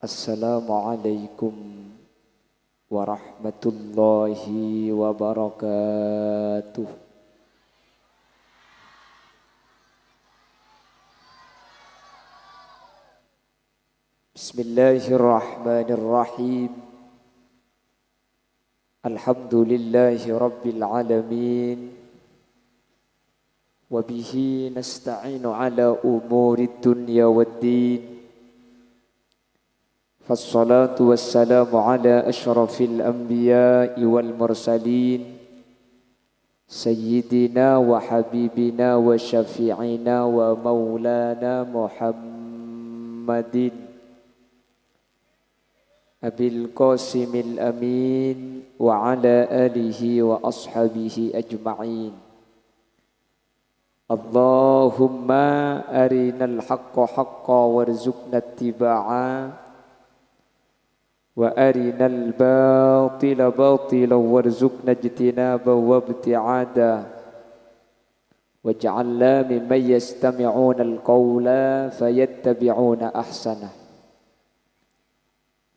Assalamualaikum warahmatullahi wabarakatuh. Bismillahirrahmanirrahim. Alhamdulillahi rabbil alamin. Wabihi nasta'inu ala umuri dunya waddin. Fassalatu wassalamu ala ashrafil anbiya'i wal mursalin Sayyidina wa habibina wa syafi'ina wa maulana Muhammadin Abil Qasimil Amin wa ala alihi wa ashabihi ajma'in. Allahumma arinal haqqa haqqa warzuqna ittiba'a wa arinal batila batila warzuqna ijtinaba wabti'ada waj'alna mimman yastami'una al-qawla fayattabi'una ahsana.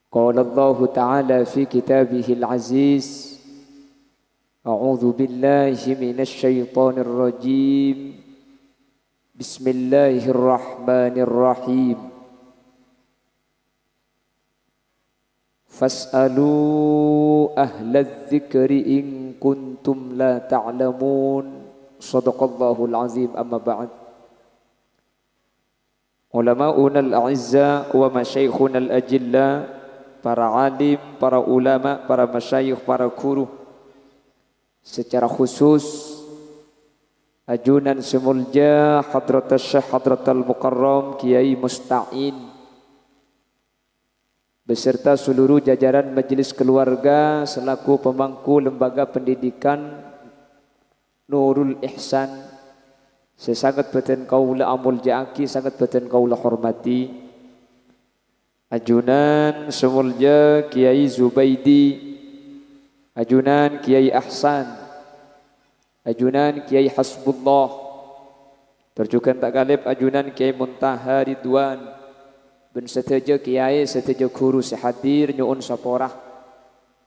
Qala Allah Ta'ala fi kitabihil aziz, a'udzu billahi minasy syaithanir rajim. Bismillahirrahmanirrahim. Fas'alu ahlaz zikri in kuntum la ta'lamun. Shadaqallahul azim. Amma ba'd. Ulama'una al-a'izza wa masyayikhuna al-ajilla, para alim, para ulama, para masyayikh, para guru, secara khusus ajunan semulja Hadratus Syekh Hadratul Mukarram Kiai Musta'in beserta seluruh jajaran majelis keluarga selaku pemangku lembaga pendidikan Nurul Ihsan, sesangat beten kaula amul ja'aki, sangat beten kaula hormati. Ajunan semulja Kiai Zubaidi, ajunan Kiai Ahsan, ajunan Kiai Hasbullah, terjukan tak galib ajunan Kiai Muntaha Ridwan, ben seteja kiai, seteja guru sehadir nyuun saporah.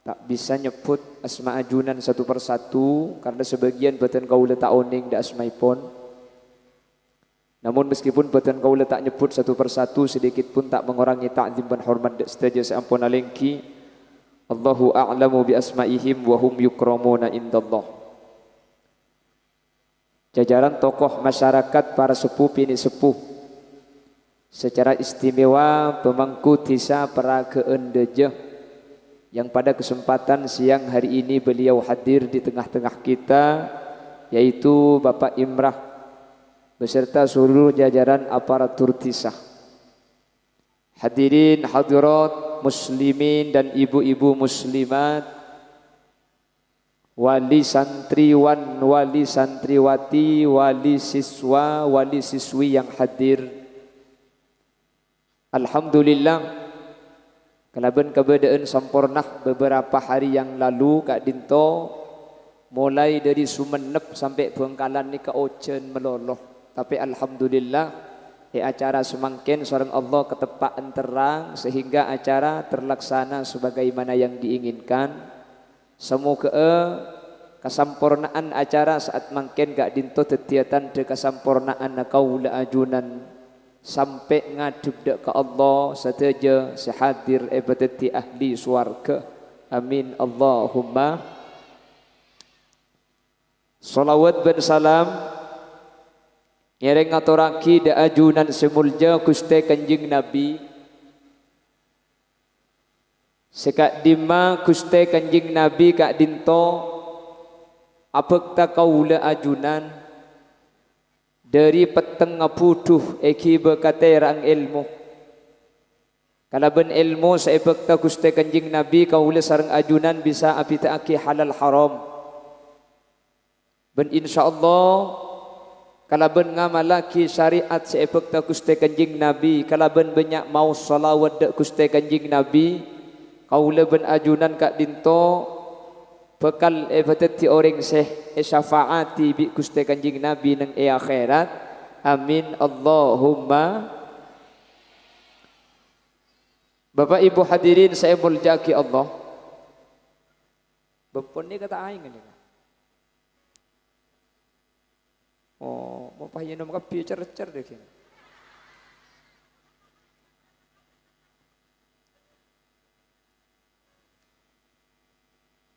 Tak bisa nyebut asma ajunan satu persatu karena sebagian beten kaula tak oning da asmaipun. Namun meskipun beten kaula tak nyebut satu persatu, sedikit pun tak mengurangi ta'zim dan hormat da seteja seampun alengki. Allahu a'lamu bi asma'ihim wa hum yukramuna indallah. Jajaran tokoh masyarakat, para sepuh bini sepuh, secara istimewa pemangku desa Peraga Endeje yang pada kesempatan siang hari ini beliau hadir di tengah-tengah kita, yaitu Bapak Imrah beserta seluruh jajaran aparatur desa. Hadirin hadirat muslimin dan ibu-ibu muslimat, wali santriwan, wali santriwati, wali siswa, wali siswi yang hadir. Alhamdulillah, kalaban keberadaan sampurnah beberapa hari yang lalu Kak Dinto mulai dari Sumenep sampai Bengkalan ni ke Ocen meloloh. Tapi alhamdulillah acara semangkin seorang Allah ketepaan terang sehingga acara terlaksana sebagaimana yang diinginkan. Semoga kesampurnaan acara saat mangkin Kak Dinto tetiatan de kesampurnaan kaula ajunan sampai ngadep dek ke Allah sateja sehadir ebadati ahli swarga. Amin Allahumma. Salawat ben salam nyereng ngaturaki da ajunan semulja Gusti Kanjeng Nabi sekak dima Gusti Kanjeng Nabi Kak Dinto apekta kaula ajunan dari peteng ngapuduh eki bekaterang ilmu. Kalaban ilmu saibekta Gusti Kanjeng Nabi kaula sareng ajunan bisa apitaaki halal haram. Ben insyaallah kalaban ngamalaki syariat saibekta Gusti Kanjeng Nabi, kalaban banyak mau salawat dak Gusti Kanjeng Nabi, kaula ben ajunan Kak Dinto bekal ebatati orang syafaati bi Gusti Kanjeng Nabi nang akhirat. Amin Allahumma. Bapak Ibu hadirin saya mulyaki Allah. Bepon ni kata aing ni. Oh, mau pahin nom kapi cer-cer deh kini.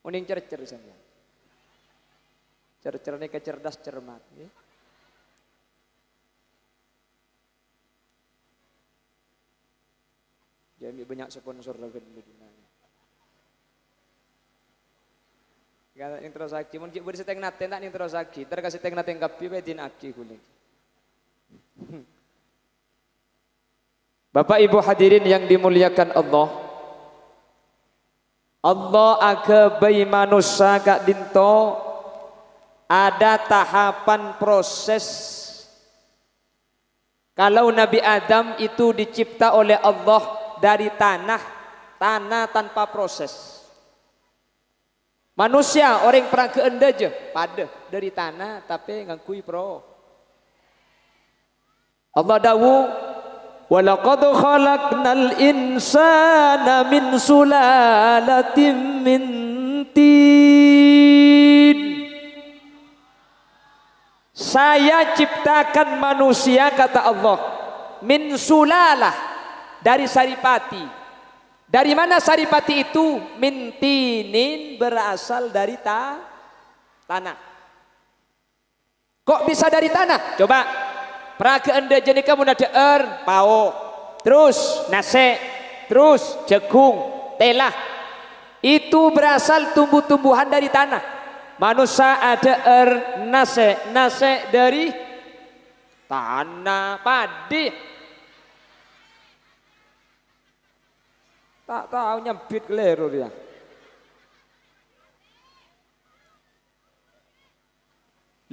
Uning cer-cer saja. Cer-cer ni kecerdas cermat. Ya. Jadi banyak sponsor lagi di dunia. Kalau yang terus aki, mungkin boleh seteng naten tak yang terus aki, terkasih seteng naten kapi bedin aki kuling. Bapak Ibu hadirin yang dimuliakan Allah, Allah aga bayi manusia kak dinto ada tahapan proses. Kalau Nabi Adam itu dicipta oleh Allah dari tanah tanpa proses. Manusia orang perang keenda je pada dari tanah tapi ngakui pro. Allah dawu walaqad khalaqnal insana min sulalatin min tin. Saya ciptakan manusia kata Allah min sulalah dari saripati. Dari mana saripati itu? Mintinin berasal dari tanah. Kok bisa dari tanah? Coba. Praga enda jenika mun ada pao. Terus nase, terus jagung, telah. Itu berasal tumbuh-tumbuhan dari tanah. Manusia ada nase dari tanah padi. Tak tahu nyempit keliru dia.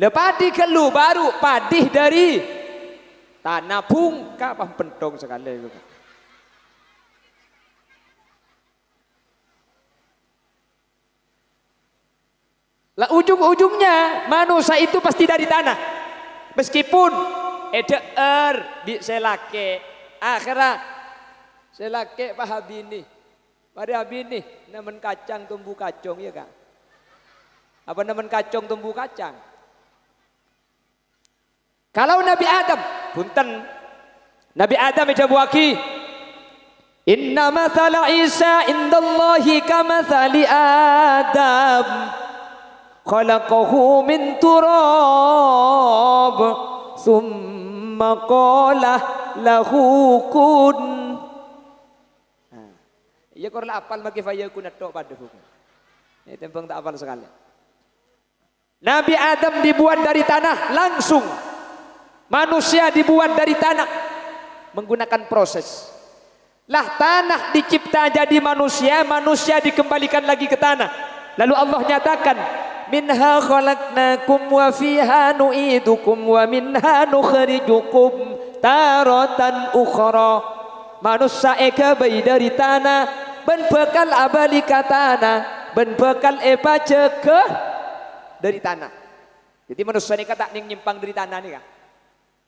Lepadi kelu baru padih dari tanah pung kapan pentong sekali itu. Lah ujung-ujungnya manusia itu pasti dari tanah. Meskipun ada di selake akhirat selake Pak Habini, mari Habini, namen kacang tumbuh kacang ya kak? Apa namen kacang tumbuh kacang? Kalau Nabi Adam, punten, Nabi Adam itu buaki, Inna mathala Isa indallahi kamathali Adam, khalaqahu min turab, summa qala lahu kun. Ya korla apal maki fayakun atok pada hukum. Ini tempeng tak apal sekali. Nabi Adam dibuat dari tanah langsung. Manusia dibuat dari tanah menggunakan proses. Lah tanah dicipta jadi manusia, manusia dikembalikan lagi ke tanah. Lalu Allah nyatakan, minha khalaqnakum wa fiha nu'idukum wa minha nukhrijukum taratan ukhra. Manusia eka bayi dari tanah, ben bekal abali ka tanah, ben bekal epa cekeh dari tanah. Jadi manusia ni kata ning nyimpang dari tanah ni kan.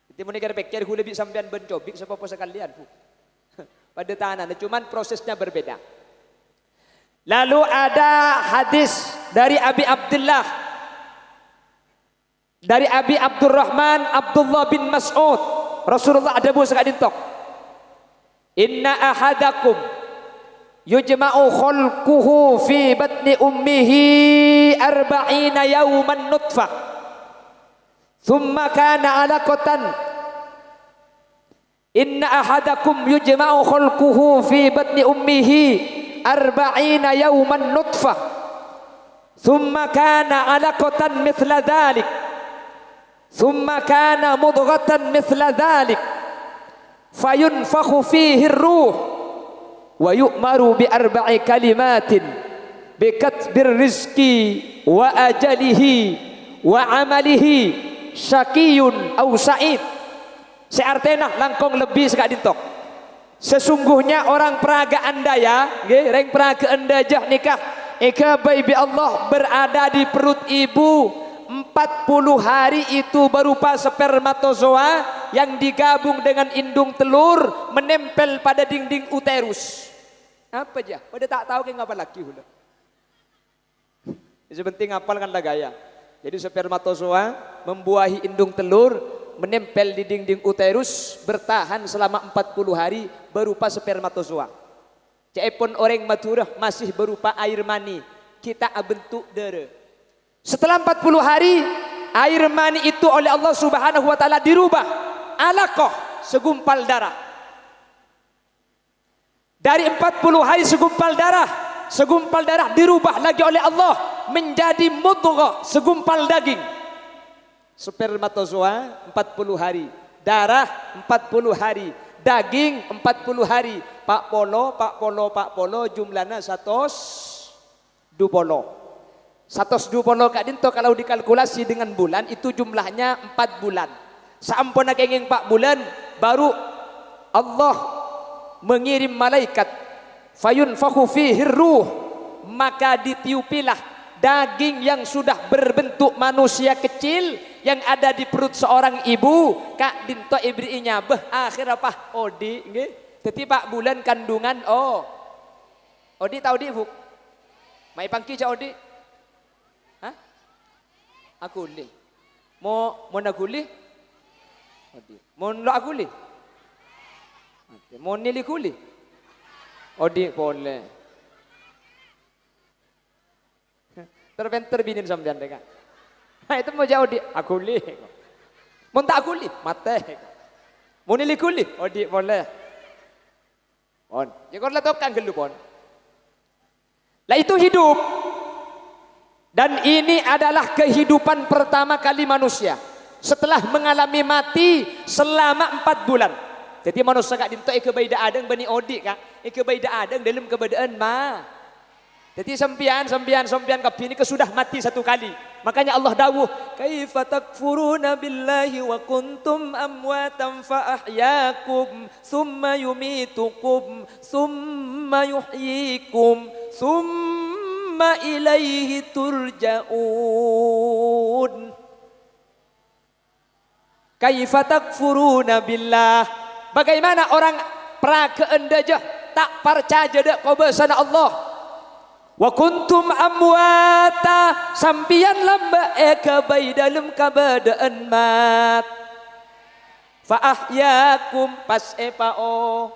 Jadi mun negara pikir hu lebih sampean ben cobik sapa sekalian hu. Pada tanah, cuman prosesnya berbeda. Lalu ada hadis dari Abi Abdullah, dari Abi Abdurrahman Abdullah bin Mas'ud, Rasulullah ada bu sekadin tok. Inna ahadakum yujma'u khalquhu fi batni ummihi arba'ina yawman nutfah thumma kana 'alaqatan. Inna ahadakum yujma'u khalquhu fi batni ummihi arba'ina yawman nutfah thumma kana 'alaqatan mithla dhalik thumma kana mudghatan mithla dhalik fayunfakhu fihi ruh wa yu'maru bi arba'i kalimatin bi katbir rizqi wa ajalihi wa amalihi syaqiyun aw sa'id. Seartena langkong lebih sekak dintok. Sesungguhnya orang peraga anda ya, nggih, reng peraga anda jah nikah eka bayi Allah berada di perut ibu 40 hari itu berupa spermatozoa yang digabung dengan indung telur menempel pada dinding uterus. Apa aja? Udah tak tahu kayak ngapa lagi hula. Sepenting ngapal kan lah gaya. Jadi spermatozoa membuahi indung telur, menempel di dinding uterus, bertahan selama 40 hari berupa spermatozoa. Cepon orang maturah masih berupa air mani. Kita bentuk darah. Setelah 40 hari, air mani itu oleh Allah Subhanahu wa taala dirubah alaqah, segumpal darah. Dari 40 hari segumpal darah dirubah lagi oleh Allah menjadi mudghah, segumpal daging. Spermatozoa 40 hari, darah 40 hari, daging 40 hari. Pak polo jumlahnya 120. 120 Kak Dinto kalau dikalkulasi dengan bulan itu jumlahnya 4 bulan. Sampun kenging 4 bulan baru Allah mengirim malaikat fayunfakhu fihi ruh, maka ditiupilah daging yang sudah berbentuk manusia kecil yang ada di perut seorang ibu. Kak Dinto ibri nyabeh akhir apa odi nggih. Dadi Pak bulan kandungan odi tahu di Bu mai pangki ca odi. Hah? Aguli. Mau naguli? Odi. Mau lo aguli? Mau nili kuli? Odi boleh. Terbinin sampean deka. Nah itu mau jauh di aguli. Mau tak aguli? Mate. Mau nili kuli? Odi boleh. Pon. Jangan lah tokan gelu pon. Lah itu hidup. Dan ini adalah kehidupan pertama kali manusia setelah mengalami mati selama 4 bulan. Jadi manusia Kak Dinto kebaida adeng bani odi Kak. Kebaida adeng dalam keberadaan ma. Jadi sampian kabini kesudah mati 1 kali. Makanya Allah dawuh, "Kaifa takfuruna billahi wa kuntum amwatan fa ahyakum, summa yumitukum, summa yuhyikum, summa ilaihi turja'un." Kaifa takfuruna billah. Bagaimana orang prakeendajah tak percaya dak kebesaran Allah. Wa kuntum amwata, sampian lamba ekabai dalam keadaan mat. Fa ahyakum pas epao.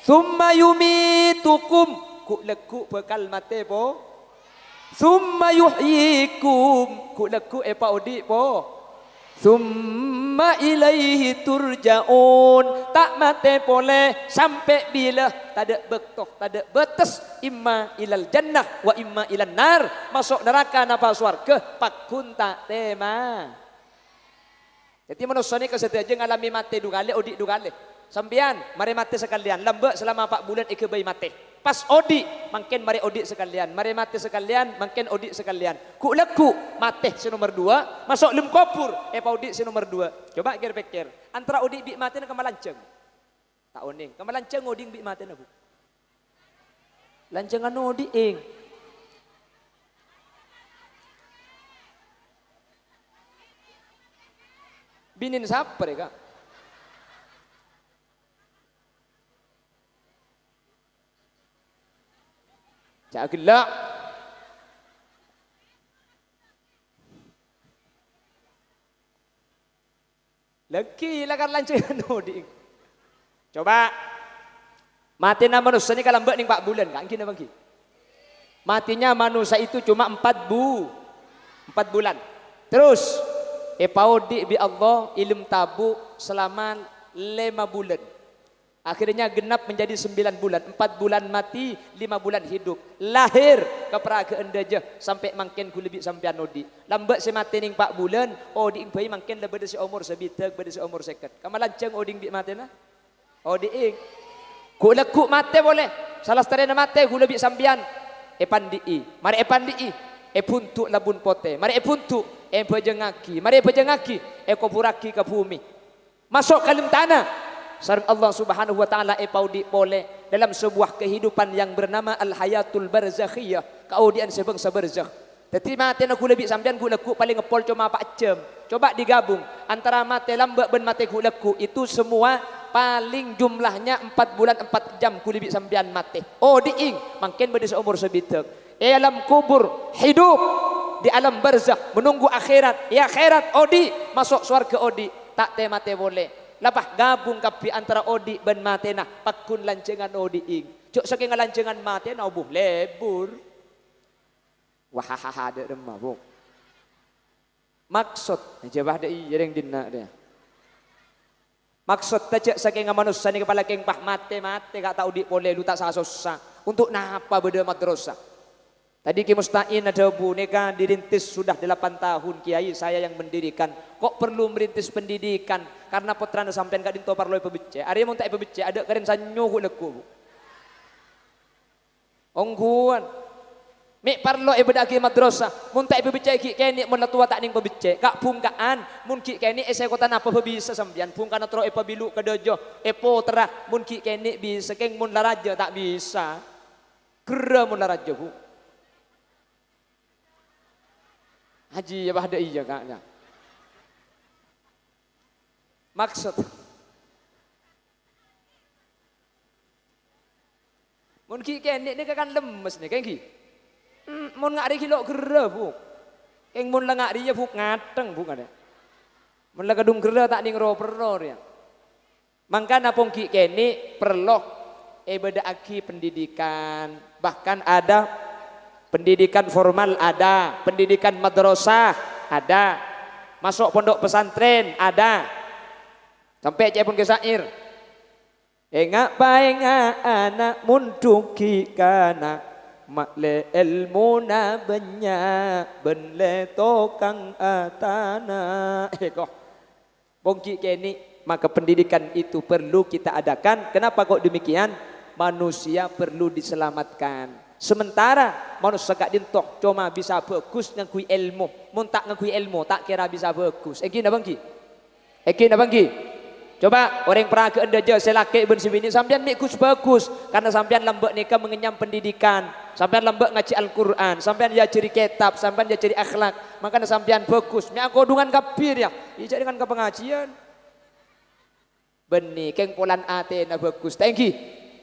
Summa yumitukum, ku leku bekal mate po. Summa yuhyikum, ku leku epao di po. Summa ilaihi turja'un, tak mate boleh sampai bila tak ada bektoh, tak ada betes, imma ilal jannah wa imma ilal nar, masuk neraka napa swarga pakun tak tema. Jadi manusia ni kesetiaan ngalami mate dua kali, odik 2 kali. Sampian mari mate sekalian, lembek selama 4 bulan ikebai mate. Pas odi, makin mari odik sekalian, mari mati sekalian, makin odik sekalian. Ku leku mate si nomor 2, masuk lem kopur, pa odik si nomor 2. Coba pikir, antara odik bi mati dengan kemalanceng. Tak oning, kemalanceng odik bi mati na Bu. Lancengan odik ing. Binin siapa mereka? Cakilak. Lagi lah kan lancar nodi. Coba mati nama manusia ni kalau mbak ni 4 bulan kan kena bangki. Matinya manusia itu cuma 4 bulan. Terus epaudi bi Allah ilm tabu selama 5 bulan. Akhirnya genap menjadi 9 bulan. 4 bulan mati, 5 bulan hidup. Lahir ke peragaan dajah sampai makin ku lebih sampai nodi. Lambat saya mati ning 4 bulan, odi bayi makin lebih dari umur sebitak, lebih dari umur seket. Kamu lancang oding bi mati na? Odi ing. Ku lekuk mati boleh. Salah setarina mati ku lebih sampian. Epandii. Mari epandii. Puntuk labun pote. Mari puntuk. Pejengaki. Mari pejengaki. Kopuraki ke bumi. Masuk kalim tanah. Sarang Allah Subhanahu wa taala epaudi boleh dalam sebuah kehidupan yang bernama al-hayatul barzakhiyah, keaudian sebangsa barzakh. Tapi mati aku lebih sampean ku leku paling ngepol cuma 4 jam. Coba digabung antara mati lambak ben mati ku leku itu semua paling jumlahnya 4 bulan 4 jam kulibik sambian mati. Oh diing makin beda seumur sebitek. Alam kubur hidup, di alam barzakh menunggu akhirat. Ya akhirat odi masuk surga odi tak te mate boleh. Lapah gabung kapi antara odi ben mate nah pakun lancengan odi ing. Cuk saking lancengan mate nah buh lebur. Wahahaha ada remah bu. Maksud jabah dei yang dina dia. Maksud tajak saking manusia ni kepala keng pah mate gak tahu di boleh lu tak susah. Untuk napa beda madrasah? Tadi Ki Mustain ada boneka dirintis sudah 8 tahun Kiai saya yang mendirikan. Kok perlu merintis pendidikan? Karena putrana sampean gak dinto parloi pebece. Ari mun tak pebece ada karen sanyo ku leku. Ongguan. Mik parlo ibadah ki madrasah. Mun tak pebece ki kene mun tua tak ning pebece. Kak bungkaan mun ki kene ese kota napa bisa sampean. Bungkana tro epabilu kedojo. Epo terah mun ki kene bisa keng mun laraja tak bisa. Kera mun laraja bu. Haji ya bahda iya kaknya. Maksud mun ki kene ni kan lemes nih keng ki. Mun ngak kilo gera bu. Keng mun la ngak dia bu ngateng bu kada. Mun la kadung gera tak ning ro peror ya. Mangkana pong ki kene perlu beda aki pendidikan. Bahkan ada pendidikan formal ada, pendidikan madrasah ada, masuk pondok pesantren ada, sampai cepun ke syair. Engak paenga anak munduki kana makle ilmu na banyak benle tokang atana. Kok bongki keni maka pendidikan itu perlu kita adakan. Kenapa kok demikian? Manusia perlu diselamatkan. Sementara manusia gak dintok cuma bisa bagus ngakui ilmu. Mun tak ngakui ilmu tak kira bisa bagus. Eki na bangki? Eki na bangki? Coba orang peraga anda je selaki ben sibini sampean mikus bagus karena sampean lembek nikah mengenyam pendidikan. Sampean lembek ngaji Al-Qur'an, sampean ya ciri kitab, sampean ya ciri akhlak. Makanya sampean bagus. Mi aku dengan kapir ya. Ija dengan kepengajian. Beni keng polan ate na bagus. Thank you.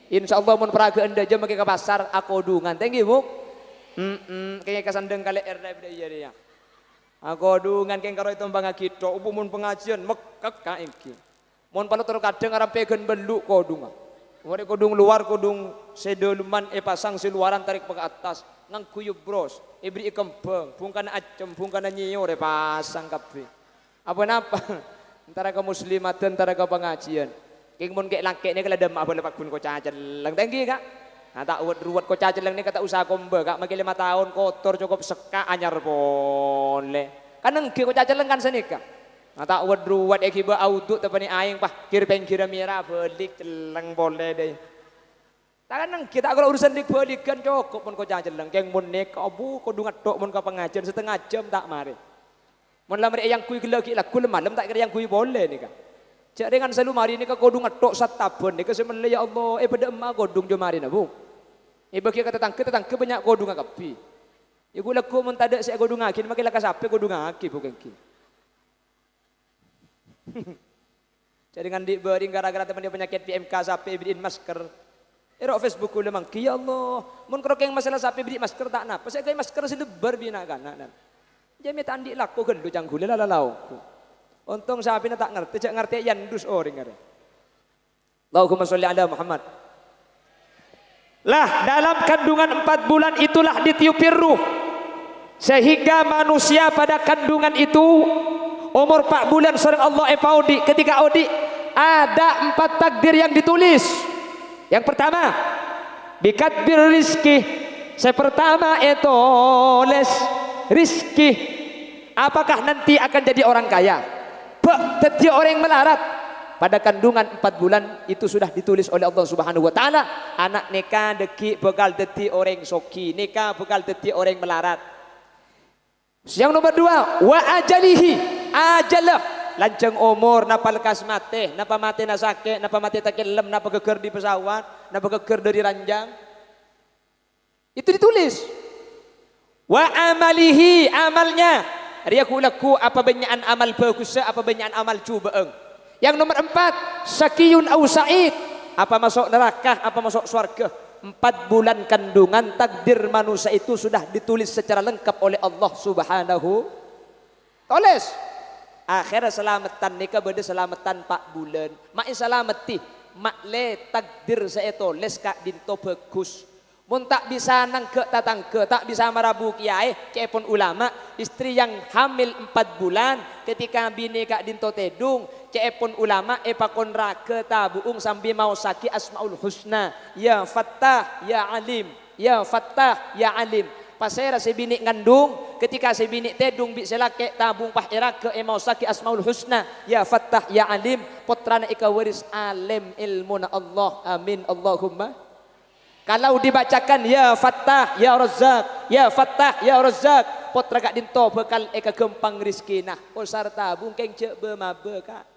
Insyaallah mun peraga anda je make ke pasar aku dungan. Thank you, Bu. Kayaknya kasandeng kali RD iya dia. Aku dungan keng karo itu bangakito mun pengajian mekek ka iki. Mun pala terus kadang arep pegen beluk kodungan. Wari kodung luar kodung sedoluman pasang siluaran tarik ke atas nang kuyup bros. Ibri kembang, bungkana acem, bungkana nyiyo pasang kabeh. Apa napa? Antara ke muslimat antara ke pengajian. King mun kek laki ni kalau demak boleh pakun ko caceleng tenggi kak. Nah tak ruwet ko caceleng ni kata usaha kombe kak makin 5 tahun kotor cukup seka anyar boleh. Kan nengki ko caceleng kan senika. Nah tak ruwet ekiba audu tepani aing pah kirpeng kira mira belik celeng boleh deh. Tak kan nengki tak kalau urusan dik belikan cukup mun ko caceleng keng mun nek abu ko dungat tok mun ka pengajian setengah jam tak mari. Mun lamre yang kui gelagi lah kul malam tak kira yang kui boleh nih kak. Cak dengan selalu mari ni ke kodung atok satabon ni ke semenle ya Allah pada emak kodung jo mari na bu. Bagi kata tetangke banyak kodung akapi. Iku laku mun tada saya kodung akin makin laka sape kodung aki bukan ki. Cak dengan di bering gara-gara teman dia penyakit PMK sape beliin masker. Ero Facebook ku lemang ki ya Allah. Mun krokeng masalah sape beli masker tak napa. Saya kayak masker sedebar bina kana. Jami tandi laku gendu canggule lalau. Untung sapi tak ngerti, cak ngerti yan dus orang ngerti. Allahumma sholli ala Muhammad. Lah dalam kandungan 4 bulan itulah ditiupir ruh. Sehingga manusia pada kandungan itu umur 4 bulan seorang Allah epaudi. Ketika Odi ada 4 takdir yang ditulis. Yang pertama bikatbir rizki. Saya pertama itu les rizki. Apakah nanti akan jadi orang kaya? Tetapi orang yang melarat pada kandungan 4 bulan itu sudah ditulis oleh Allah Subhanahu wa taala, anak nikah deki bakal dadi orang soki, nikah bakal dadi orang melarat. Yang nomor 2, wa ajalihi, ajalah lanceng umur napa lekas mate, napa mate na sakit, napa mate tak lem, napa geger di pesawat, napa geger dari ranjang. Itu ditulis. Wa amalihi, amalnya. Dia kulaku apa banyakan amal bagus apa banyakan amal cubaeng. Yang nomor 4, syaqiyun au sa'id. Apa masuk neraka, apa masuk surga. 4 bulan kandungan, takdir manusia itu sudah ditulis secara lengkap oleh Allah Subhanahu. Tulis. Akhirnya selamatan nikah beda selamatan 4 bulan. Mak selamati, mak le takdir saya tulis kak dinto bagus. Mun tak bisa nangke tatangke, tak bisa marabu kiai, cepon ulama, istri yang hamil 4 bulan, ketika bini kak dinto tedung, cepon ulama, pakon rake tabuung sambil mau saki asmaul husna, ya fattah, ya alim, ya fattah, ya alim. Pasera si bini ngandung, ketika si bini tedung bi selake tabung pah irake mau saki asmaul husna, ya fattah, ya alim, putrana ika waris alim ilmuna Allah, amin Allahumma. Kalau dibacakan ya Fattah ya Razzaq, ya Fattah ya Razzaq, potra kak dinto bekal eka gempang rizki nah. Oh sarta bungkeng cek bemabe kak.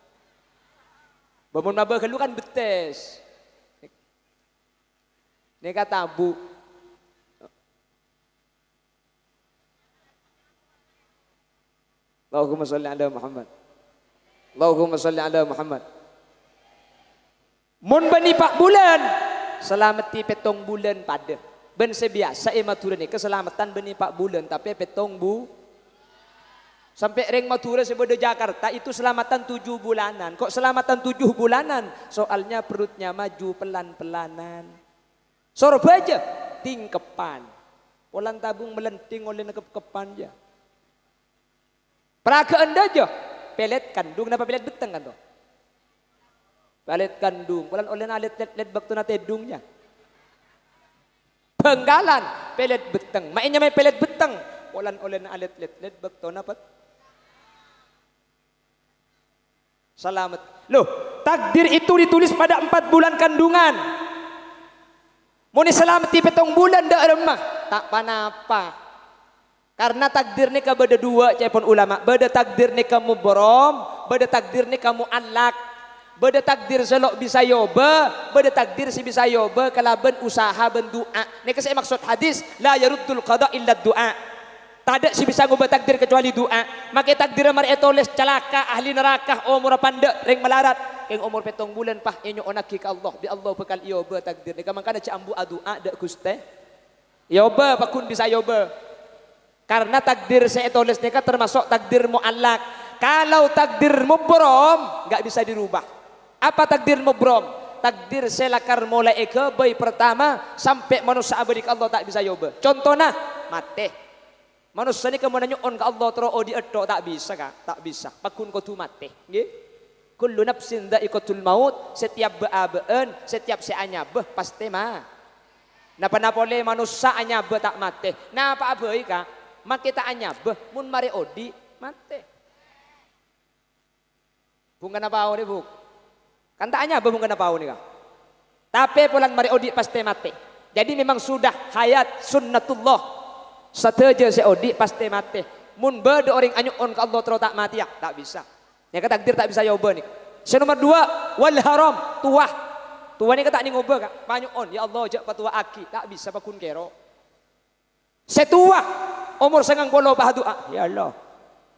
Bamun mabe kelu kan betes. Ini kata bu. Allahumma sholli ala Muhammad. Allahumma sholli ala Muhammad. Mun bani 4 bulan. Selamati petong bulan pada ben sebiasa matura ni keselamatan beni 4 bulan tapi petong bu sampai ring matura sebeda Jakarta itu selamatan 7 bulanan. Kok selamatan 7 bulanan? Soalnya perutnya maju pelan-pelanan. Sorba aja tingkepan. Polan tabung melenting oleh nekep-kepan aja. Peraga anda aja pelet kandung, kenapa pelet beteng kan tuh? Pelet kandung, bulan oleh nalet let baktu na tedungnya. Penggalan, pelet beteng. Mainnya main pelet beteng. Bulan oleh nalet let baktu na pat. Selamat. Loh, takdir itu ditulis pada 4 bulan kandungan. Mau selamati petong bulan dak remah, tak panapa. Karena takdir ni ka beda 2 cepon ulama. Beda takdir ni kamu borom, beda takdir ni kamu alak. Beda takdir selok bisa yoba, beda takdir si bisa yoba kalaban usaha ben doa. Ini kasi maksud hadis, la yaruddul qada illa doa. Tak si bisa ngubah takdir kecuali doa. Maka takdir mari etoles celaka ahli neraka umur pandek ring melarat. Keng umur petong bulan pah inyo onaki ka Allah, bi Allah bekal yoba takdir. Nika mangkana ci ambu doa dak Guste. Yoba pakun bisa yoba. Karena takdir saya etoles nika termasuk takdir muallak. Kalau takdir mubrom enggak bisa dirubah. Apa takdir mubrom? Takdir selakar mulai eke bayi pertama sampai manusia abadi Allah tak bisa yoba. Contohnya mati. Manusia ni kemudian nyuon ke Allah terus di edok tak bisa kak, tak bisa. Pakun kau tu mati. Nggih. Kullu nafsin dha'iqatul maut. Setiap beabeun, setiap seanyabeh pasti mah. Napa boleh manusia anyabeh tak mati. Napa abai kak? Mak kita anyabeh mun mari odi mati. Bukan apa ni bu? Kan tanya bukan apa ni kak. Tapi pulang mari odi pasti mati. Jadi memang sudah hayat sunnatullah. Sateja se odi pasti mati. Mun beda orang anyuon ke Allah terus tak mati ya, tak bisa. Ya kata takdir tak bisa yoba nih. Nomor 2 wal haram tuah. Tuah ni kata ni ngoba kak. Panyuon ya Allah jak patua aki tak bisa pakun kero. Setua umur 90 bah doa. Ya Allah.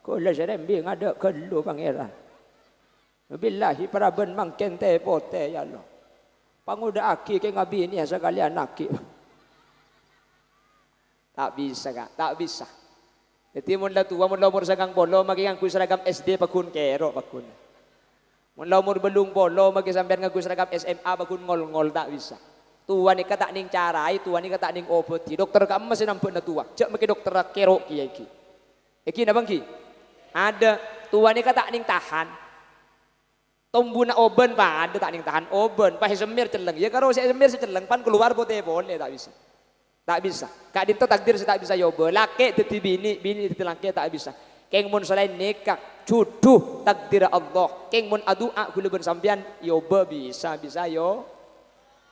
Kula serembi ngada kelu pangeran. Billahi paraben mangken te pote ya Allah. Panguda aki ke ngabi ini ya sekalian aki. Tak bisa kak, tak bisa. Jadi mun la tua mun la umur sagang bolo magi nganggo seragam SD pakun kero pakun. Mun la umur belung bolo magi sampean nganggo seragam SMA pakun ngol-ngol tak bisa. Tua ni kata ning carai, tua ni kata ning oboti. Dokter kamu masih nampak na tua. Cek maki dokter kero kiai ki. Iki na bang ki? Ada tua ni kata ning tahan. Tombuna oben pa ada tak ning tahan oben pa semir celeng ya karo saya semir celeng pan keluar bote boleh tak bisa. Tak bisa. Kak dinto takdir saya tak bisa yoba. Laki dadi bini, bini dadi laki tak bisa. Keng mun selain nikah jodoh takdir Allah. Keng mun adua kula ben sampean yoba bisa yo.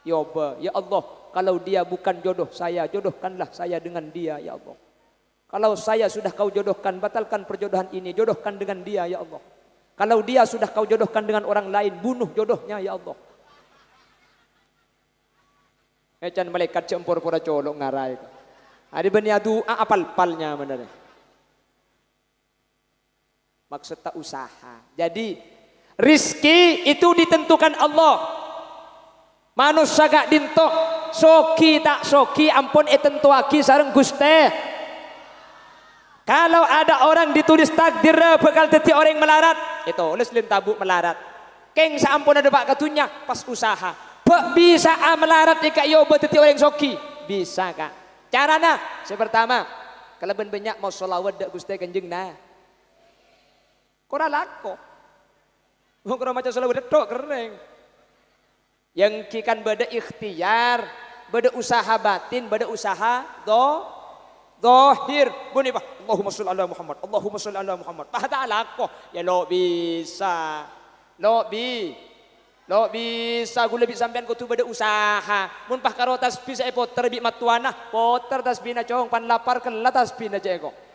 Yoba. Ya Allah, kalau dia bukan jodoh saya, jodohkanlah saya dengan dia ya Allah. Kalau saya sudah kau jodohkan, batalkan perjodohan ini, jodohkan dengan dia ya Allah. Kalau dia sudah kau jodohkan dengan orang lain, bunuh jodohnya ya Allah. Ecan malaikat cempur pura colok ngarai. Ada benia doa apal-palnya benar. Maksud tak usaha. Jadi Rizki itu ditentukan Allah. Manusia gak dintok soki tak soki ampun tentuaki sareng Guste. Kalau ada orang ditulis takdir bakal jadi orang melarat, itu tulis lin tabuk melarat. Keng saampun ada pak katunya pas usaha. Bisa melarat ika yo jadi orang soki. Bisa kak. Carana sepertama kalau banyak mau sholawat dak Guste Kanjeng nah. Kora lako. Wong kora maca sholawat tok kering. Yang kikan beda ikhtiar, beda usaha batin, beda usaha dohir. Bunyi pak, Allahumma sholli ala Muhammad, Allahumma sholli ala Muhammad. Pada alako, ya lo bisa, lo bisa. Gue lebih sampean kau tu beda usaha. Mun pak karo tasbih saya poter bi matuana, poter tasbih na cong pan lapar kelat tasbih na jeko.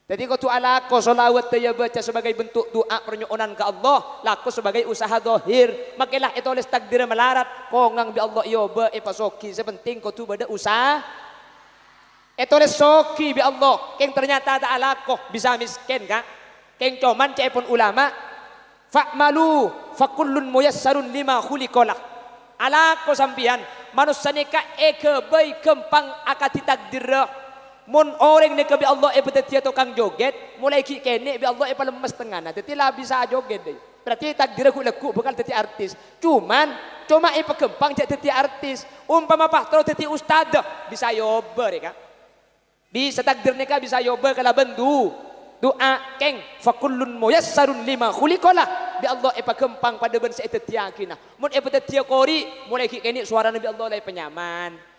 Jadi kau tu alako solawat dia baca sebagai bentuk doa permohonan ke Allah, laku sebagai usaha dohir. Makilah itu oleh takdir melarat. Kongang bi Allah yoba pasoki. Sepenting kau tu beda usaha. Itu oleh soki bi Allah. Keng ternyata tak alako bisa miskin kak. Keng coman cepon ulama. Fa'malu fakullun muyassarun lima khuliqalah. Alako sampian manusia nika baik kempang akati takdir. Mun orang ni kebi Allah betul tukang joget, mulai kini bi Allah lemes tengah. Jadi lah bisa joget deh. Berarti takdir aku laku bukan jadi artis. Cuma kempang jadi artis. Umpama pak terus jadi ustad bisa yoba ya. Bisa takdir nika bisa yoba kalau bendu. Doa keng fakullun muyassarun lima khuliqalah. Bi Allah kempang pada ben seetet yakinah. Mun betul kori mulai kini suara Nabi Allah lai penyaman.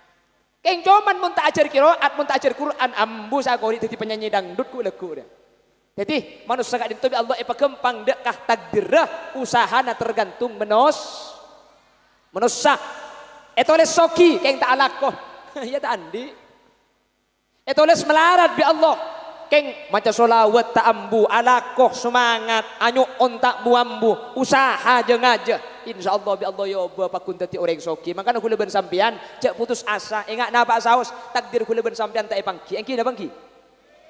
Keng cuman mun tak ajar qiraat, mun tak ajar Quran ambu sagori dadi penyanyi dangdut ku lagu dia. Jadi manusia gak dintubi Allah kempang dek kah takdir usahana tergantung manusia. Itu oleh soki keng tak alako. Ya tak andi. Itu oleh melarat bi Allah. Keng maca solawat tak ambu alako semangat anyu ontak buambu usaha jeung aja. Insya Allah bi Allah yoba pakun tati orang soki. Makanya aku leben sampian cek putus asa. Ingat napa saus takdir aku leben sampian tak epangki. Engki na bangki.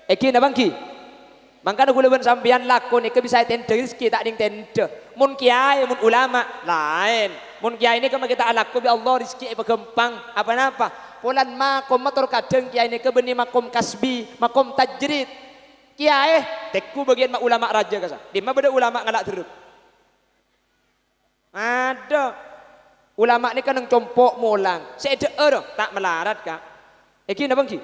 Eki na bangki. Makanya aku leben sampian lakon eke bisa tende rezeki tak ding tende. Mun kiai mun ulama lain. Mun kiai ini kemana kita alako bi Allah rezeki gempang apa napa. Polan makom motor kadang kiai ini kebeni makom kasbi makom tajrid. Kiai tekku bagian mak ulama raja kasa. Di mana beda ulama ngalak terus. Ada ulama ni kan yang compok molang seeder tak melarat kak. Eki na bangki.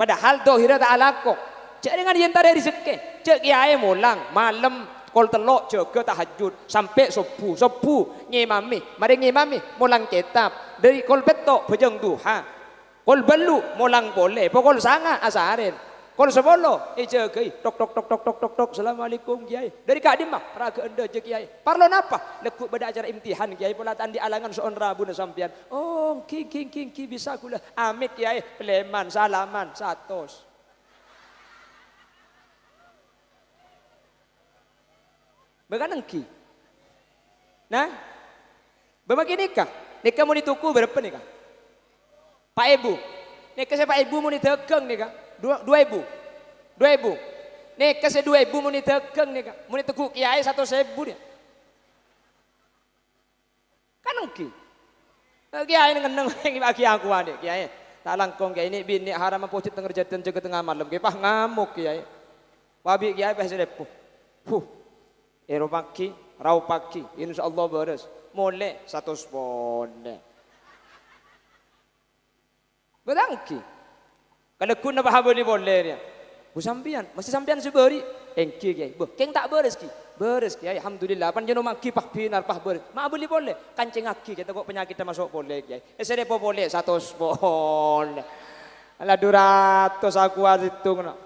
Padahal dohira tak alako. Cek dengan yang tadi rezeki. Cek kiai molang malam kol telok jaga tahajud sampai subuh ngimami. Mari ngimami molang kitab dari kol betok bejeng duha. Kol belu molang boleh. Pokol sanga asarin. Kalau sebolo, jaga, tok, assalamualaikum kiai. Dari kak dimah, raga anda je kiai. Parlon apa? Lekuk pada acara imtihan kiai. Pelataan di alangan soal rabu na sampian. Oh, king bisa kula. Amit kiai, peleman, salaman, satos. Bagaimana ki? Nah, bagaimana nikah? Nikah mau dituku berapa nikah? Pak Ibu, nikah saya Pak Ibu mau ditegang nikah. 2.000. Nih kasih 2.000 mau ditegang nih kak. Mau diteguk kiai 1.000 dia. Kan engki. Kiai ngeneng bagi aku adik kiai. Tak langkong kiai ini bini haram pocit tengah jatuh jaga tengah malam. Kiai pah ngamuk kiai. Wabi kiai pah sedepu. Ero pagi, rau pagi. Insyaallah beres. Mulai 100 pon. Bedangki. Kalau kuna bahaba ni boleh dia. Bu sampian, masih sampian seberi. Engki kiai. Boh, keng tak beres ki. Beres kiai. Alhamdulillah. Pan jono maki pah pinar pah beres. Ma boleh boleh. Kancing aki kita kok penyakit masuk boleh kiai. Sedepo boleh 100 pon. Ala 200 aku hitung nak.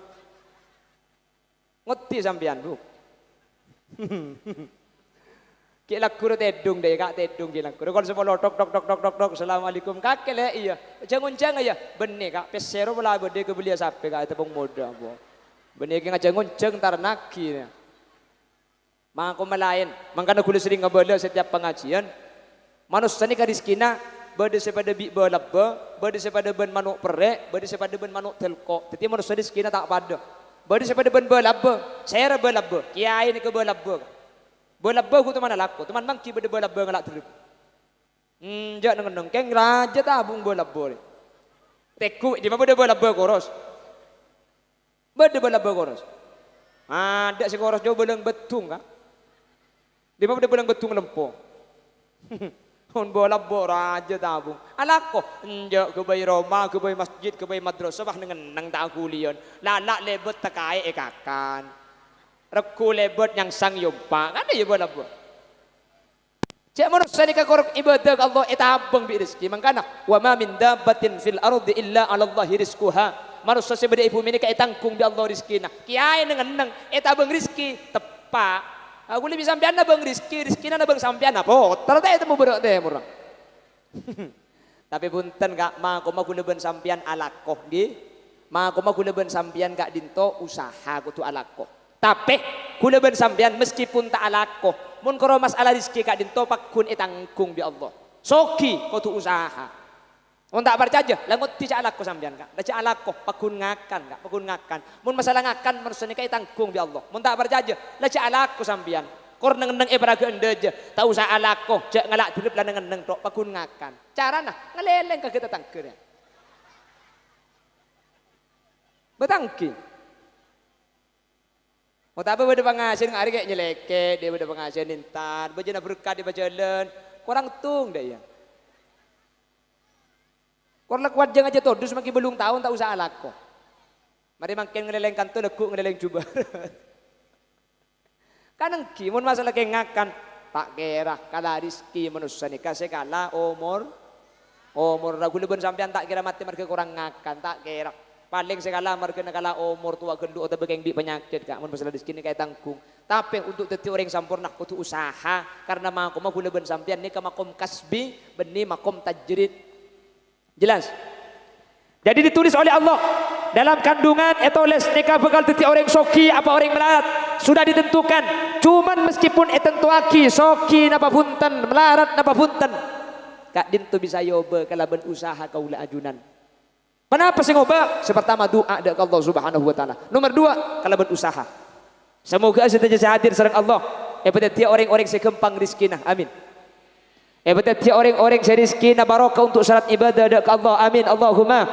Ngerti sampian bu. Kila kuru tedung deh kak tedung kila kuru kalau sepuluh tok assalamualaikum kakek le iya jangan ya benih kak pesero bola berde kebelia sape kak tepung muda bu benih kena jangan tar naki mangko melayan mangkana kulit sering ngebela setiap pengajian manusia ni kadiskina berde sepada bi belabba berde sepada ben manuk perek berde sepada ben manuk telko jadi manusia diskina tak pada berde sepada ben belabba saya belabba kiai ni ke belabba Belabah ku teman alako, teman mangki bede belabah ngalak terus. Jak neng keng raja tabung belabah. Teku di mana bede belabah koros. Bede belabah koros. Ada si koros jauh belang betung kah? Di mana bede belang betung lempo. On belabah raja tabung. Alako, jak ke bayi Roma, ke bayi masjid, ke bayi madrasah bah neng tak kulion. Lalak lebet takai ekakan. Reku lebet yang sang yumpa kan dia bola buat. Cek manusia ni kakorok ibadah Allah itabang bi rezeki mangkana wa ma min dabbatin fil ardi illa 'ala Allahi rizquha. Manusia sebeda ibu ini kai tangkung bi Allah rezekina. Kiai dengan neng itabang rezeki tepak. Aku lebih sampean na bang rezekina na bang sampean apa? Ternyata itu mau berok teh murang. Tapi punten kak ma ko maguleben sampean alakoh nggih. Ma ko maguleben sampean kak dinto usaha kudu alakoh. Tapi kula ben sampean meskipun tak alakoh mun karo masalah rezeki kak dinto pakun itanggung bi Allah. Soki kudu usaha. Mun tak percaya langut tidak alakoh sampean kak. Dak alakoh pakun ngakan kak, pakun ngakan. Mun masalah ngakan manusia ni kak itanggung bi Allah. Mun tak percaya dak alakoh sampean. Kor neng ibraga endeje tak usah alakoh jak ngalak dilep lan neng tok pakun ngakan. Carana ngeleleng ka kita tangker. Betangki. Oh tapi beda pengasin hari kayak nyeleke dia beda pengasin intan baju na berkah di bajalan kurang tung deh ya kurang kuat jangan aja todus makin belum tahun tak usah alako mari makin ngeleleng kantor lekuk ngeleleng coba kanang kimun masalah kayak ngakan tak kira kala rizki manusia nikah sekala umur ragu leben sampean tak kira mati mereka kurang ngakan tak kira paling sekala marga nakala umur tua gendut atau bekeng di penyakit kak mun masalah rezeki ni kaya tanggung tapi untuk teti orang sampurna kudu usaha karena makom aku leben sampean ni ka makom kasbi beni makom tajrid jelas jadi ditulis oleh Allah dalam kandungan etoles nikah bakal teti orang soki apa orang melarat sudah ditentukan cuman meskipun etentuaki soki napa punten melarat napa punten kak dintu bisa yoba kalaban usaha kaula ajunan. Kenapa sih ngoba? Pertama doa dari Allah Subhanahu wa taala. Nomor 2 kalau berusaha. Semoga saya hadir sareng Allah. Dia orang-orang sekempang rizkina. Amin. Dia orang-orang saya rizkina barokah untuk syarat ibadah dari Allah. Amin. Allahumma.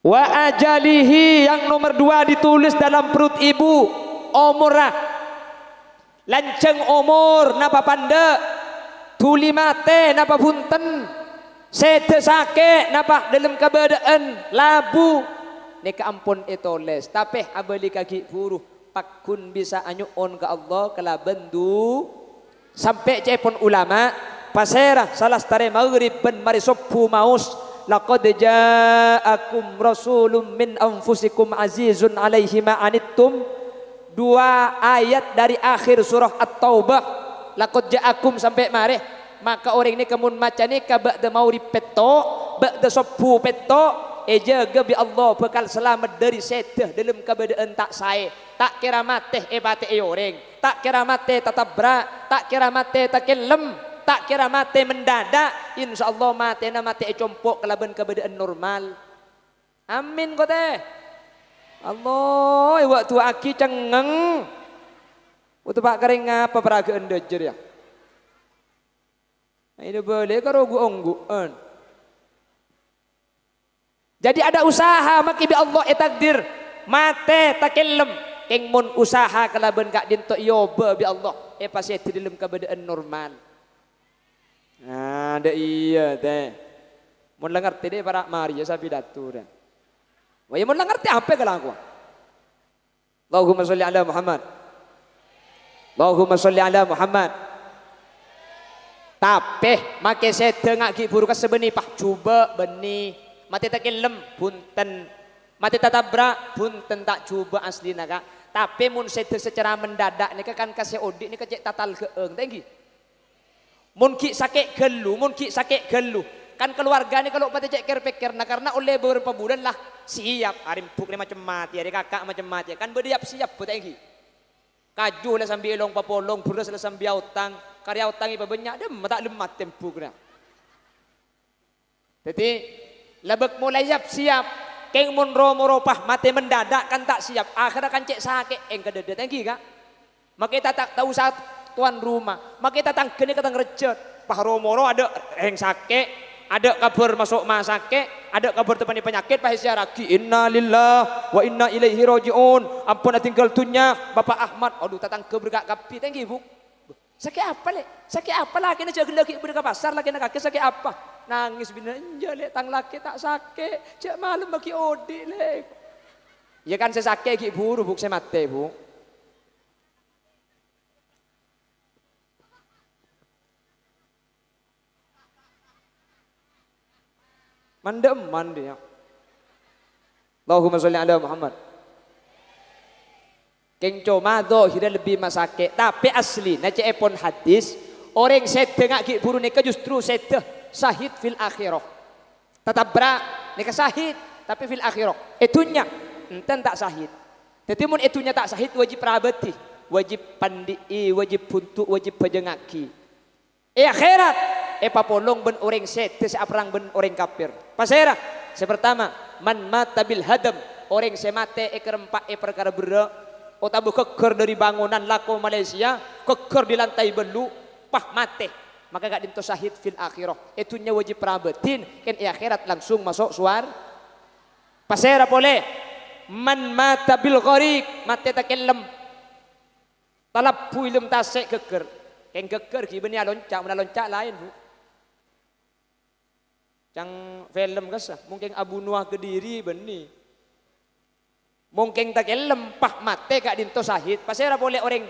Wa ajalihi yang nomor 2 ditulis dalam perut ibu umurah. Lanceng umur napa panda. Tuli mate napa punten. Sete sake napa dalam keberadaan labu nika ampun etoles tapi abali kaki buruh pakun bisa anyuon ke Allah kala bendu sampai cepon ulama pasera salah stare maghrib ben mari soppu maus laqad ja'akum rasulun min anfusikum azizun alaihi ma anittum 2 ayat dari akhir surah At-Taubah laqad ja'akum sampai mari maka orang ini kemun maca ni kabak mau ripeto bak de sopu peto jaga bi Allah bakal selamat dari seteh dalam keadaan tak sae tak kira mate bate orang tak kira mate tatabra tak kira mate takillem tak kira mate mendadak insyaallah mate na mate compok kelaban keadaan normal amin ko teh Allah waktu aki cengeng waktu pak kering apa peragaan dejer ya ini boleh karo ongguan. Jadi ada usaha maki bi Allah takdir mate takillem keng mun usaha kalaban kak dinto yoba bi Allah pasti dalam keadaan normal. Nah, ada iya teh. Mun ngerti deh para Maria sapi datur. Wah, mun ngerti apa kalau aku? Allahumma sholli ala Muhammad. Allahumma sholli ala Muhammad. Tapi make sedeng aki buru kasebeni pah coba beni mati takillem punten mati tatabra punten tak coba asli naga tapi mun sedeng secara mendadak nika kan kasih odik nika cek tatal keeng tenggi mun ki sakit gelu kan keluarga ni kalau pati cek pikir nah karena oleh beberapa bulan lah siap arimpuk ni macam mati ada kakak macam mati kan berdiap siap tenggi kaju lah sambil elong papolong beras lah sambil utang karya utang iba banyak dia tak lemat tempu kena. Jadi lebek mulai siap keng mun romo ropah mati mendadak kan tak siap akhirnya kan cek sakit eng kedede tengki kak Maka kita tak tahu saat tuan rumah. Maka kita tanggene kita ngerejet. Pak Romoro ada yang sakit, ada kabar masuk rumah sakit, ada kabar teman penyakit, Pak Hisyaraki. Inna lillah wa inna ilaihi rajiun. Ampun tinggal tunya Bapak Ahmad. Aduh tatang kebergak kapi, thank you, Bu. Sakit apa le? Sakit apa lagi nak jaga lagi berdekat pasar lagi nak kaki sakit apa? Nangis bina enja le tang laki tak sakit. Cak malam bagi odi le. Ya kan saya sakit ki buru Bu, saya mati Bu. Mandem mandi ya. Allahumma sholli ala Muhammad. Keng coma dohira lebih masake, tapi asli nace epon hadis orang sedengak ki buru neka justru sedeh sahid fil akhirah. Tatabra neka sahid tapi fil akhirah. Itunya enten tak sahid. Jadi mun itunya tak sahid wajib rabati, wajib pandii, wajib puntuk, wajib pejengaki. Akhirat papolong ben orang sedeh seaprang ben orang kafir. Pasera sepertama man mata bil hadam, orang semate kerempak perkara berak. Otabu keker dari bangunan lako Malaysia, keker di lantai belu, pah mate. Maka gak dinto syahid fil akhirah. Itunya wajib prabetin, kan akhirat langsung masuk suar. Pasera boleh. Man mata bil gharik, mate takelem. Talap puilem tasek keker. Ken keker ki benia loncak, mana loncak lain Bu. Cang film kesah, mungkin Abu Nuah Kediri beni. Mungkin tak lempah mate kak dinto sahid. Pasera boleh orang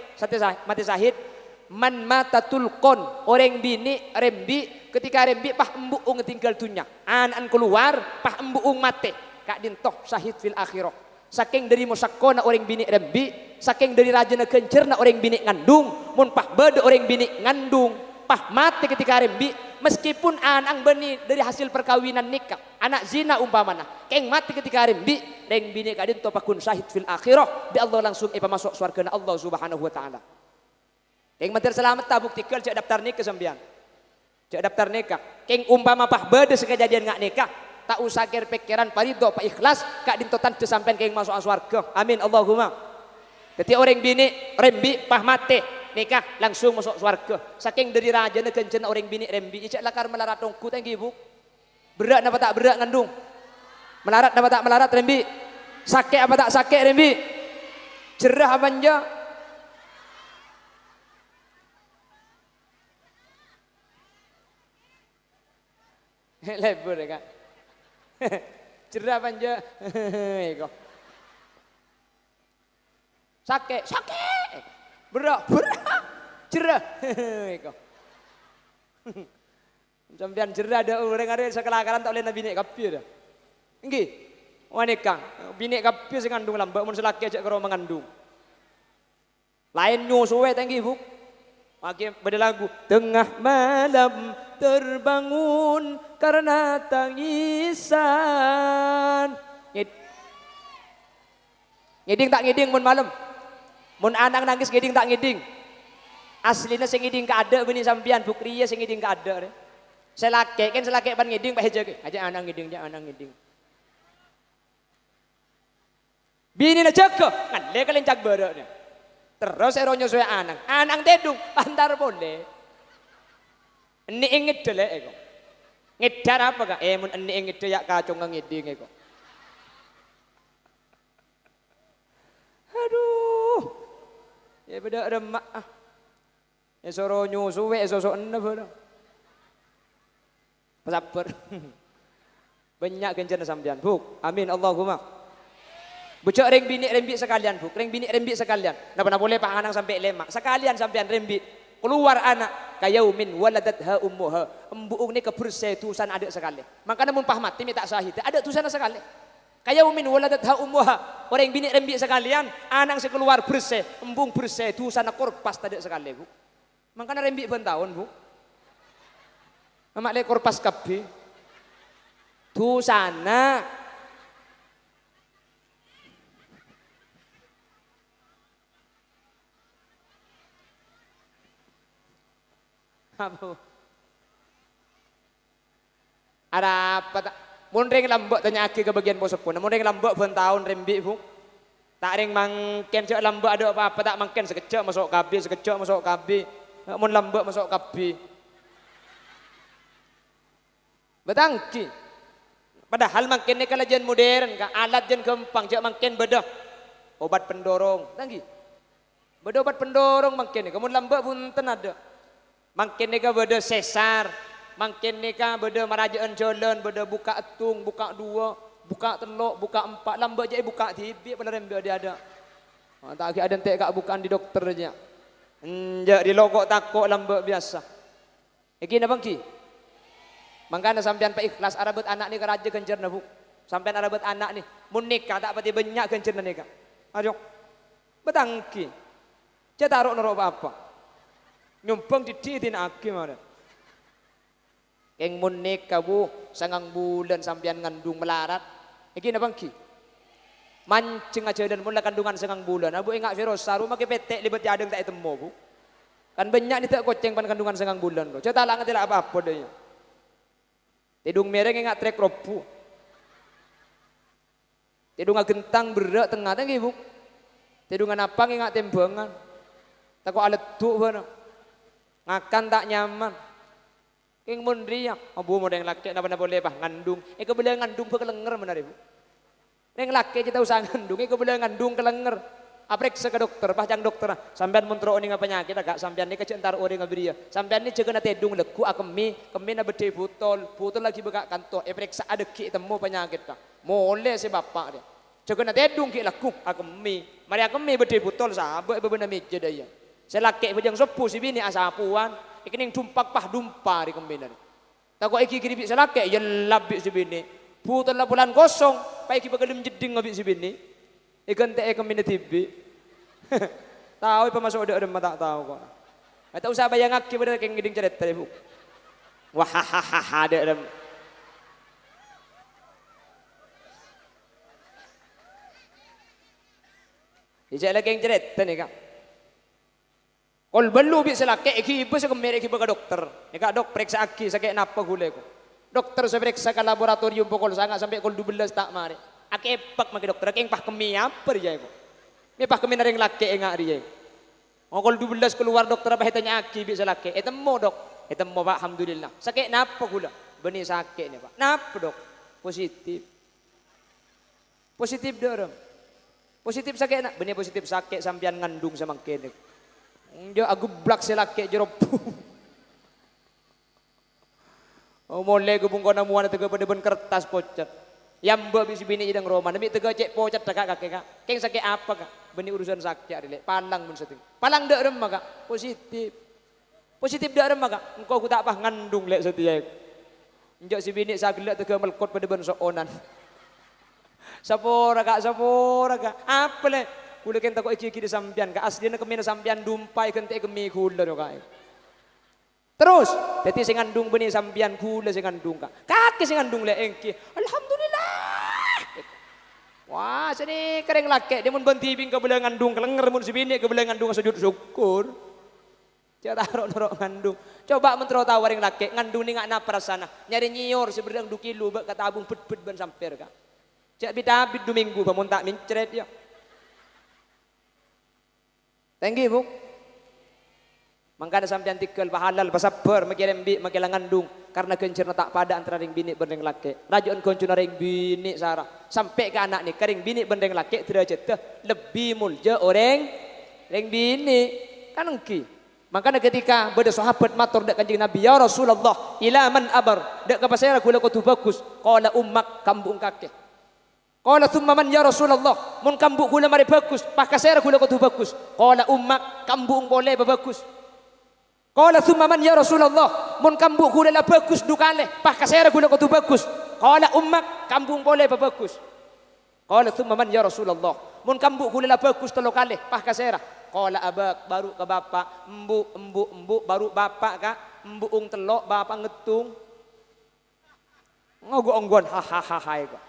mati sahid. Man mata tulkon, orang bini rembi, ketika rembi pah embuung tinggal dunya. An keluar pah embuung mate kak dinto sahid fil akhirah. Saking dari musakona orang bini rembi, saking dari rajana kencerna orang bini ngandung, mun pah bede orang bini ngandung, pah mate ketika rembi, meskipun anak beni dari hasil perkawinan nikah, anak zina umpamana, keng mati ketika rembi, reng bini kadin topakun syahid fil akhirah, di Allah langsung masuk surga Allah Subhanahu wa taala. Keng mati selamat tabuk tikal cek daftar nikah sembian. Cek daftar nikah. Keng umpama pah bede sekejadian ngak nikah, tak usah ker pikiran parido pak ikhlas, kak dintotan sampean keng masuk surga. Amin Allahumma. Jadi orang bini rembi pah mati nikah langsung masuk surga. Saking dari raja ne kencen orang bini rembi icak lakar melarat tongku tangki Bu. Berat apa tak berat ngandung? Melarat apa tak melarat rembi? Sakit apa tak sakit rembi? Cerah apa anja? Lebur kan? Cerah apa anja? Eko. Sakit, sakit. Berat, cerah. Eko. Sampeyan cerah ada orang ada sekelakaran tak boleh nabi nek kapi dah. Nggih. Wanita bini kapi sing ngandung lambak mun selaki ajak karo mengandung. Lain nyusuwe tanggi Bu. Maki beda lagu tengah malam terbangun karena tangisan. Ngiding tak ngiding mun malam. Mun anak nangis ngiding tak ngiding. Aslinya sing ngiding ka ada bini sampean bukriya sing ngiding ka ada. Selake kan selake pan ngiding Pak Hejake. Aja anak ngiding, aja anak ngiding. Bini na jaga, ngale kalian cak bereknya. Terus eronyo suwe anak, anak tedung, pantar boleh. Ini ingit dele eko. Ngedar apa kak? Mun ini ingit ya kacung ngiding eko. Aduh, ya beda remak ah. Esoro nyusuwe, esosok enep ada. Sabar. Banyak kencana sampean, Bu. Amin Allahumma. Bucok reng bini rembi sekalian, Bu. Reng bini rembi sekalian. Napa boleh pak anak sampai lemak. Sekalian sampean rembi. Keluar anak kayaumin waladatha ummuha. Embuung ni kebersih tusan ada sekali. Maka namun pah mati minta sahid. Ada tusan sekali. Kayaumin waladatha ummuha. Orang bini rembi sekalian, anak sekeluar bersih, embung bersih tusan korpas tadi sekali, Bu. Maka rembi ben tahun, Bu. Mamak le korpas kabeh. Tusana apa? Ada apa tak? Mun ring lambok tanya aki ke bagian bos pun. Mun ring lambok ben tahun rembi Bu. Tak ring mangken cek lambak ada apa-apa tak mangken sekejap masuk KB, sekejap masuk KB. Mun lambak masuk KB. Betangki. Padahal mangken ni kalajian modern ka alat jen gampang cek mangken bedah. Obat pendorong, tangki. Beda obat pendorong mangken ni. Kemun lambak pun ten ada. Mangken ni ka beda sesar. Mangken ni ka beda marajaan jalan, beda buka etung, buka dua, buka telok, buka empat, lambat je buka tibi pada rembe dia ada. Tak ada entek kak bukaan di dokter aja. Enjak di logok takok lambat biasa. Iki na bangki. Mangkana sampean pa ikhlas arabet anak ni keraja kencerna bu. Sampean arabet anak ni mun nikah tak pati banyak kencerna nikah. Ayo. Betangki. Cek taruh noro apa? Nyumpang diditin aki mana? Keng mun nikah bu, sangang bulan sampean ngandung melarat. Iki na bangki. Mancing aja dan mula kandungan sangang bulan. Abu ingat virus saru make petek libet jadeng tak temu bu. Kan banyak ni tak koceng pan kandungan sangang bulan lo. Cerita lang tidak apa-apa dia. Tidung mereng ingat trek ropu. Tidung gentang berak tengah tengah bu. Tidung napang ingat tembangan. Takut alat tu mana. Ngakan tak nyaman. Keng mun riak, abu mo deng laki na boleh bah ngandung. Eko boleh ngandung pe kelenger mana ibu. Deng laki kita usah ngandung, eko boleh ngandung kelenger. Apriksa ke dokter, pahjang dokter. Sampean mun tro ni penyakit agak sampean ni kecentar ori ngabria. Sampean ni cegana tedung leku akemi na bede butol lagi bekak kantor. Apriksa ada ki temu penyakit ka. Mole si bapak dia. Cegana tedung ki leku akemi. Mari akemi bede butol sahabat bebena meja daya. Selaki pejang sepuh si bini asapuan. Ikining tumpak pah dumpa di kembinan. Takut iki kiri bisa laki, ya labik si bini. Putar lapulan kosong, pai iki bakalim jeding ngabik si bini. Ikan teh kembinan tibi. Tahu apa masuk ada tak tahu kok. Tak usah bayang aki bener keng geding cerita ibu. Wahahaha ada. Ijak lagi yang cerita nih kak. Kol belu bi selake iki ibu sekemere iki ke dokter. Nika dok periksa aki sakit napa gule ko. Dokter saya periksa ke laboratorium pokol sangat sampai kol 12 tak mari. Aki epak maki dokter aki pah kemi apa dia ko. Mi pah kemi naring lake engak dia. Kol 12 keluar dokter apa tanya aki bi selake. Temu dok. Temu Pak alhamdulillah. Sakit napa gula? Benih sakit nih Pak. Napa dok? Positif. Positif dorong. Positif sakit nak. Benih positif sakit sampean ngandung sama kene. Dia aku blak selake jerop. Oh mulai gubung kona muan tega pada ben kertas pocet. Yang mbak bisi bini idang roman, demi tega cek pocet tak kakek kak. Keng sakit apa kak? Benih urusan sakit ada lek. Palang pun setting. Palang dak remah kak. Positif. Positif dak remah kak. Engkau aku tak apa ngandung lek setia. Njak si bini sagelak tega melkot pada ben soonan. Sapora kak. Apa lek? Kula kenta kok iki sampean ka asline kemina sampean dumpai kente kemi kula yo kae. Terus dadi sing ngandung benih sampean kula sing ngandung ka. Kake sing ngandung le engki. Alhamdulillah. Wah, sini kering laki dia mun benti bing kebelah ngandung kelenger mun sibini kebelah ngandung sujud syukur. Cak taruh norok ngandung. Coba mentro tahu ring laki ngandung ni ngak na perasana. Nyari nyior seberdang 2 kilo bak katabung pet-pet ban samper ka. Cak bidabid 2 minggu pamun tak mincret ya. Thank you, Bu. Mangkana sampean tikel pahalal pasabar makirim bi makilang ngandung karena kencerna tak pada antara ring bini bendeng laki. Rajuan koncuna ring bini Sarah sampai ke anak ni kering bini bendeng laki derajat lebih mulja orang ring bini kan engki. Makanya ketika beda sahabat matur dak kanjeng Nabi ya Rasulullah ila man abar dak kapasera kula kutu bagus qala ummak kambung kakek. Qala thumma man ya Rasulullah mun kambuk kula mari bagus pakasera kula kudu bagus qala ummak kambung boleh bagus qala thumma man ya Rasulullah mun kambuk kula la bagus dukale pakasera kula kudu bagus qala ummak kambung boleh bagus qala thumma man ya Rasulullah mun kambuk kula la bagus telo kale pakasera qala abak baru ke bapak embu baru bapak ka embuung telok bapak ngetung ngogo-onggon hahaha kok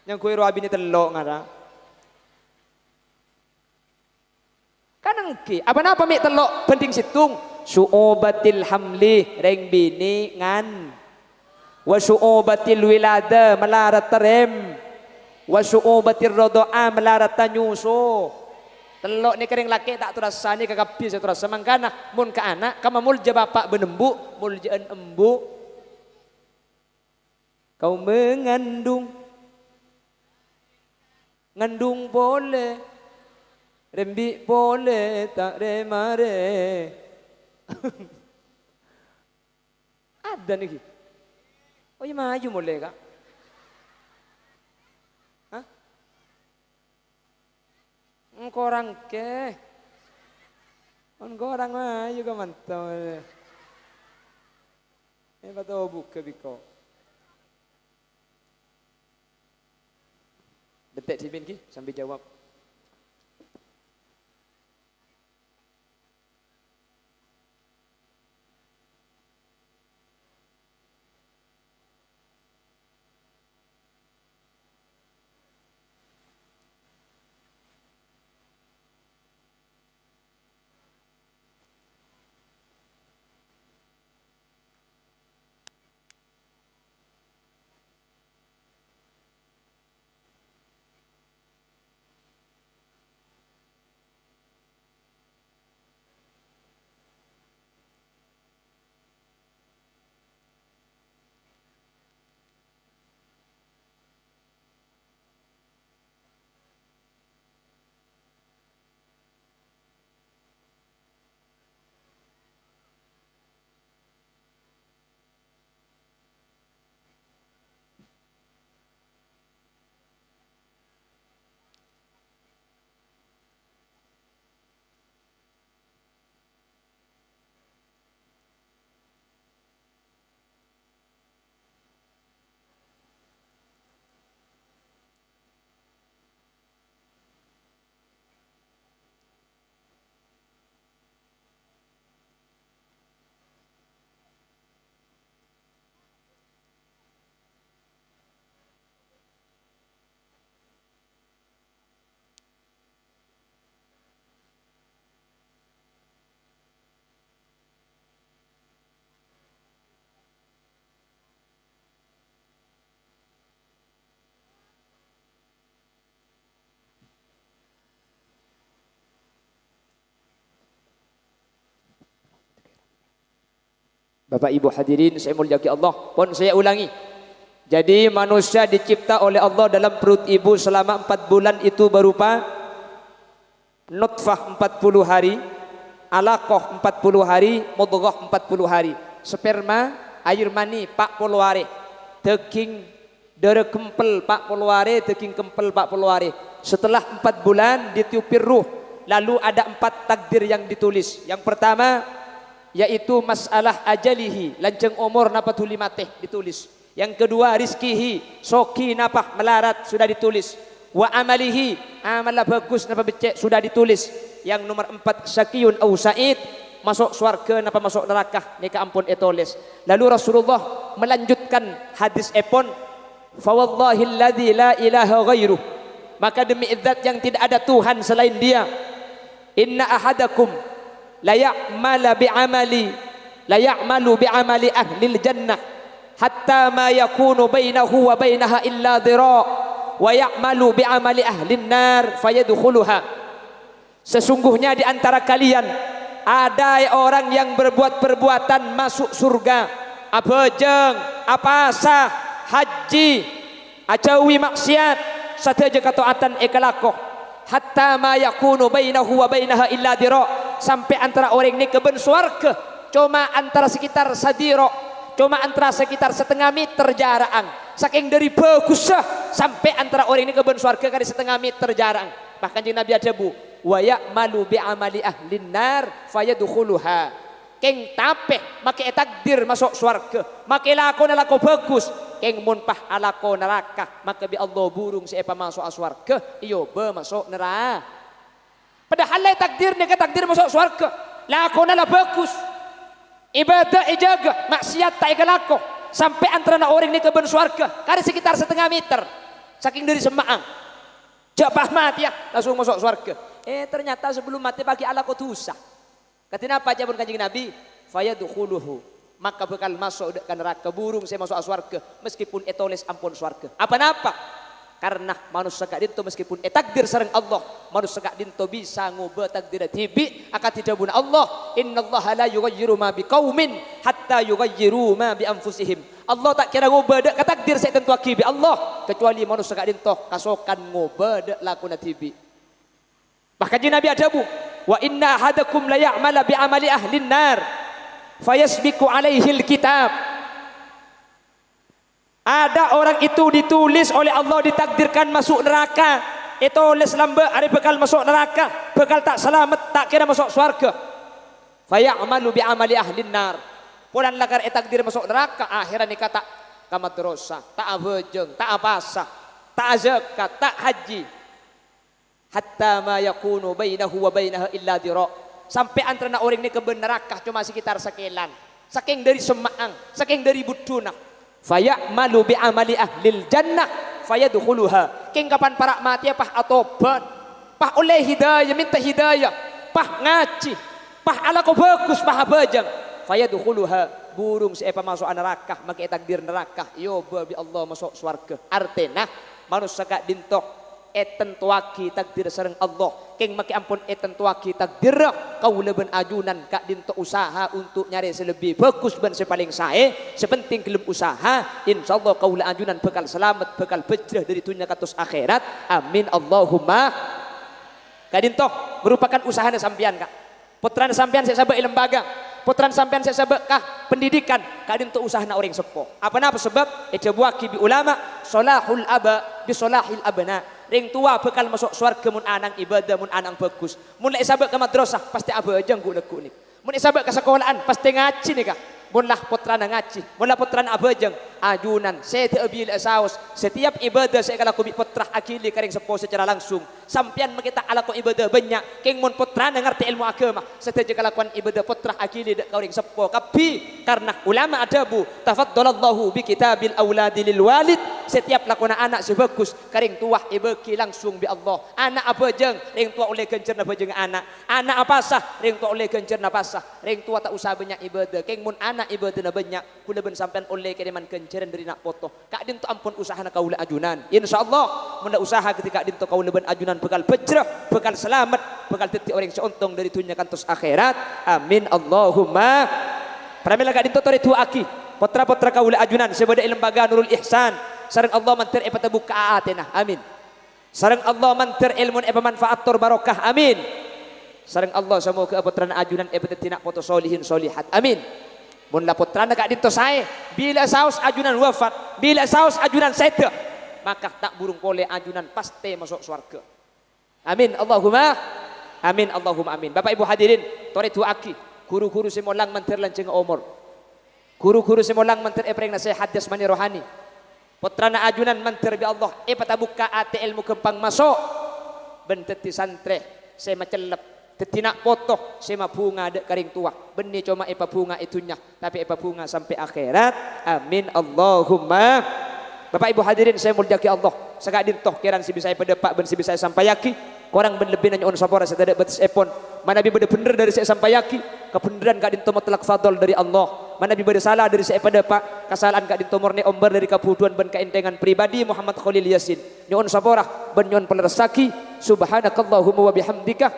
yang kue roabi ni telok ngara. Kanengki, apa napa mi telok penting situng su'ubatil hamli reng bini ngan wa su'ubatil wilada melarat terem wa su'ubatir radha'a melarat tanyuso. Telok ni kering laki tak terasa ni kakapi saya terasa mangkana mun ke anak kama mulja bapak benembu muljaan embu kau mengandung ngandung boleh rembi boleh tak remare ada nih oh iya maju boleh kak korang ke korang mah juga mantap betul buka biko detek sibin ki sambil jawab Bapak Ibu hadirin saya muliakan Allah pun saya ulangi. Jadi manusia dicipta oleh Allah dalam perut ibu selama 4 bulan itu berupa nutfah 40 hari, alaqah 40 hari, mudghah 40 hari, sperma air mani 40 hari, teking dere kempel 40 hari, teking kempel 40 hari. Setelah 4 bulan ditiupir ruh, lalu ada 4 takdir yang ditulis. Yang pertama yaitu masalah ajalihi, lanceng umur napa tuli mate ditulis. Yang kedua rizkihi, soki napa melarat sudah ditulis. Wa amalihi, amalah bagus napa becek sudah ditulis. Yang nomor 4 syakiyun au sa'id, masuk surga napa masuk neraka nika ampun etoles. Lalu Rasulullah melanjutkan hadis epon, fa wallahi alladzi la ilaha ghairuh, maka demi zat yang tidak ada Tuhan selain Dia, inna ahadakum la ya'malu bi'amali ahlil jannah hatta ma yakunu bainahu wa bainaha illa dhira' wa ya'malu bi'amali ahlin nar fayadkhuluha. Sesungguhnya di antara kalian ada orang yang berbuat perbuatan masuk surga, abejeng, apasah, haji, acawi maksiat, sateja kataatan ekalakoh, hatta ma yakunu bainahu wa bainaha illa dhira', sampai antara orang ini keben swarga cuma antara sekitar sadiro, cuma antara sekitar setengah meter jarang. Saking dari bagusnya sampai antara orang ini keben swarga kali setengah meter jarang. Bahkan di Nabi ada bu, wa ya'malu bi amali ahlin nar fayadkhuluha. Keng tape make takdir masuk swarga, make lakon lako bagus, keng munpah alako neraka, maka bi Allah burung siapa masuk swarga, iyo be masuk neraka. Padahal takdir ni takdir masuk surga, lakon ala bagus, ibadah ijaga, maksiat tak ikalako, sampai antara orang ni ke ben surga, kali sekitar setengah meter, saking dari semaang, jabah mati ya, langsung masuk surga. Ternyata sebelum mati bagi Allah kau dosa. Kata apa aja pun kanjeng Nabi, fayadkhuluhu, maka bakal masuk ke neraka burung saya masuk surga, meskipun etoles ampun surga. Apa napa? karena manusia kak dinto meskipun takdir sareng Allah manusia kak dinto bisa ngubah takdir tibi akan tidak buna Allah innallaha la yughayyiru ma biqaumin hatta yughayyiru ma bi anfusihim. Allah tak kira ngubah dak takdir saya tentu akibi Allah kecuali manusia kak dinto kasokan ngubah dak lakuna tibi. Bahkan Nabi adabu wa inna ahadakum la ya'mala bi amali ahlin nar fayasbiqu alaihi alkitab. Ada orang itu ditulis oleh Allah ditakdirkan masuk neraka. Itu tulis lamba hari bekal masuk neraka, bekal tak selamat, tak kira masuk surga. Fayamalu bi amali ahlin nar. Pulan lakar takdir masuk neraka, akhiran ni kata kamat dosa, tak abejeng, tak apasah, tak zakat, tak haji. Hatta ma yakunu bainahu wa bainaha illa dira. Sampai antara orang ni ke neraka cuma sekitar sekelan. Saking dari semaang, saking dari buduna. Fayamalu bi amali ahlil jannah fayadkhuluha. King kapan para mati pah atobat, pah oleh hidayah minta hidayah, pah ngaji, pah ala ko bagus pah bajang fayadkhuluha. Burung siapa masuk neraka make takdir neraka yo bi Allah masuk surga. Artena manusia kak dintok tentuaki takdir sareng Allah king make ampun tentuaki takdir kau leben ajunan kak dinto usaha untuk nyari selebih bagus ban sepaling sae sepenting gelem usaha insyaallah kau la ajunan bekal selamat bekal bejrah dari dunia katus akhirat amin Allahumma. Kak dinto merupakan usahanya sampean kak putrane sampean saya sabak lembaga putrane sampean saya sabak kah pendidikan kak dinto usahana orang sepo apa sebab ejabuaki bi ulama solahul aba bi solahil abna. Ring tua bekal masuk surga mun anang ibadah mun anang bagus. Mun lek sabak ke madrasah pasti abajang gunek-gunek. Mun sabak ke sekolahan pasti ngaji nih kak. Mun lah putrana ngaji, mun lah putrana abajang ajunan. Saya teabil asaus. Setiap ibadah saya kalau kubik putrah akili karing sepo secara langsung. Sampian makita ala ko ibadah banyak. King mun putrana ngerti ilmu agama. Seteja kalakuan ibadah putrah akili dak karing sepo. Kapi karena ulama adabu tafaddalallahu bi kitabil auladi lil walid. Setiap lakuna anak sebagus karing tuah ibeki langsung bi Allah. Anak abajang ring tua oleh gencerna bajang anak. Anak apasah ring tua oleh gencerna pasah. Ring tua tak usah banyak ibadah. King mun anak ibadah na banyak kula ben sampean oleh kedeman kenceran dari nak foto. Kak dinto ampun usahana kaula ajunan. Insyaallah mun usaha ketika dinto kaula ben ajunan bekal bejrah, bekal selamat, bekal dadi orang seuntung dari dunia kantos akhirat. Amin Allahumma. Pramila kak dinto tori tua aki. Putra-putra kaula ajunan sebada lembaga Nurul Ihsan. Sareng Allah mantir epata buka aatena. Amin. Sareng Allah mantir ilmun epa manfaat tor barokah. Amin. Sareng Allah semoga putrana ajunan epata tinak foto solihin solihat. Amin. Mun la putrana kak dinto sae bila saus ajunan wafat, bila saus ajunan sete, maka tak burung pole ajunan pasti masuk surga. Amin Allahumma. Amin Allahumma amin. Bapak Ibu hadirin, tori tu aki, guru-guru semolang mantir lanceng umur. Guru-guru semolang mantir epreng nasihat jasmani rohani. Putrana ajunan mantir bi Allah epata buka ate ilmu kempang masuk. Ben teti santre saya macelep tetinak foto sema bunga dek karing tua benih cuma epa bunga itunya tapi epa bunga sampai akhirat. Amin Allahumma. Bapak Ibu hadirin saya mulyaki Allah sekak dintoh kiran si bisa pedepak ben si bisa sampai yaki korang ben lebih nanya on sapora saya tidak betis epon mana bi bener dari saya sampai yaki kebenaran kak dintoh mutlak fadl dari Allah mana bi salah dari saya pedepak kesalahan kak dintoh murni omber dari kebutuhan ben keintengan pribadi Muhammad Khalil Yasin nyon sapora ben nyon penersaki subhanakallahumma wa bihamdika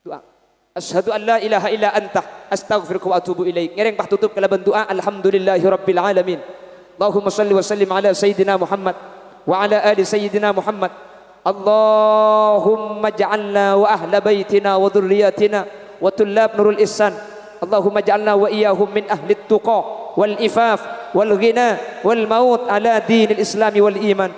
doa asyhadu an la ilaha illa anta astaghfiruka wa atubu ilaik. Ngereng pah tutup kalaban doa alhamdulillahi rabbil alamin. Allahumma salli wa sallim ala sayyidina Muhammad wa ala ali sayyidina Muhammad. Allahumma ja'alna wa ahla baitina wa dhurriyyatina wa tullab Nurul Ihsan. Allahumma ja'alna wa iyyahum min ahli at-tuqa wal ifaf wal ghina wal maut ala dinil islami wal iman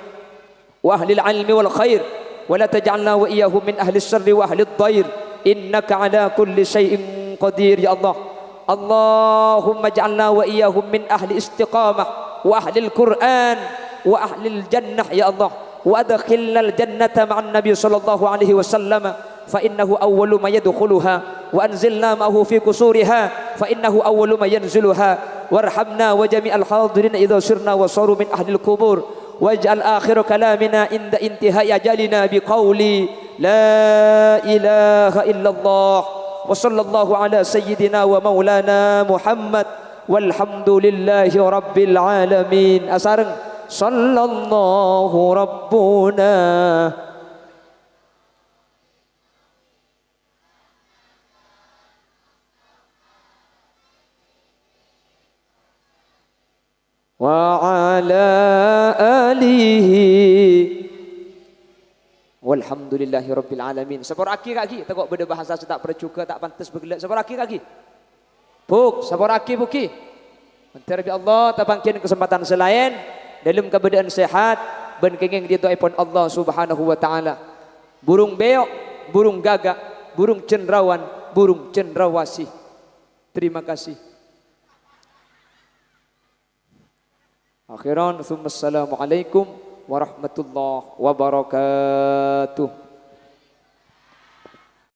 wa ahli al-ilmi wal khair wa la taj'alna wa iyyahum min ahli as-sharri wa ahli ad-dair. Innaka ala kulli syai'in qadir ya Allah. Allahumma ja'alna wa iyyahum min ahli istiqamah wa ahli al-Qur'an wa ahli al-jannah ya Allah. Wa adkhilna al-jannata ma'an nabiy sallallahu alaihi wasallam fa innahu awwalu ma yadkhuluha wa anzilna ma'ahu fi qusuriha fa innahu awwalu ma yanziluha warhamna wa jami'al hadirin idza sirna wa saru min ahli al-qubur waj'al akhir kalamina inda intihai ajalina biqauli la ilaha illallah wa sallallahu ala sayyidina wa maulana Muhammad walhamdulillahi rabbil alamin. Asareng sallallahu rabbuna. Wa ala alihi walhamdulillahi rabbil alamin. Sapor aki kaki takok beda bahasa tak percuka tak pantas bergelak. Sapor aki kaki. Buk, sapor aki buki. Menteri Allah tabangkin kesempatan selain dalam keadaan sehat ben kenging dia tuipun Allah Subhanahu wa taala. Burung beok, burung gagak, burung cendrawan, burung cendrawasih. Terima kasih. Akhiran, assalamualaikum warahmatullahi wabarakatuh.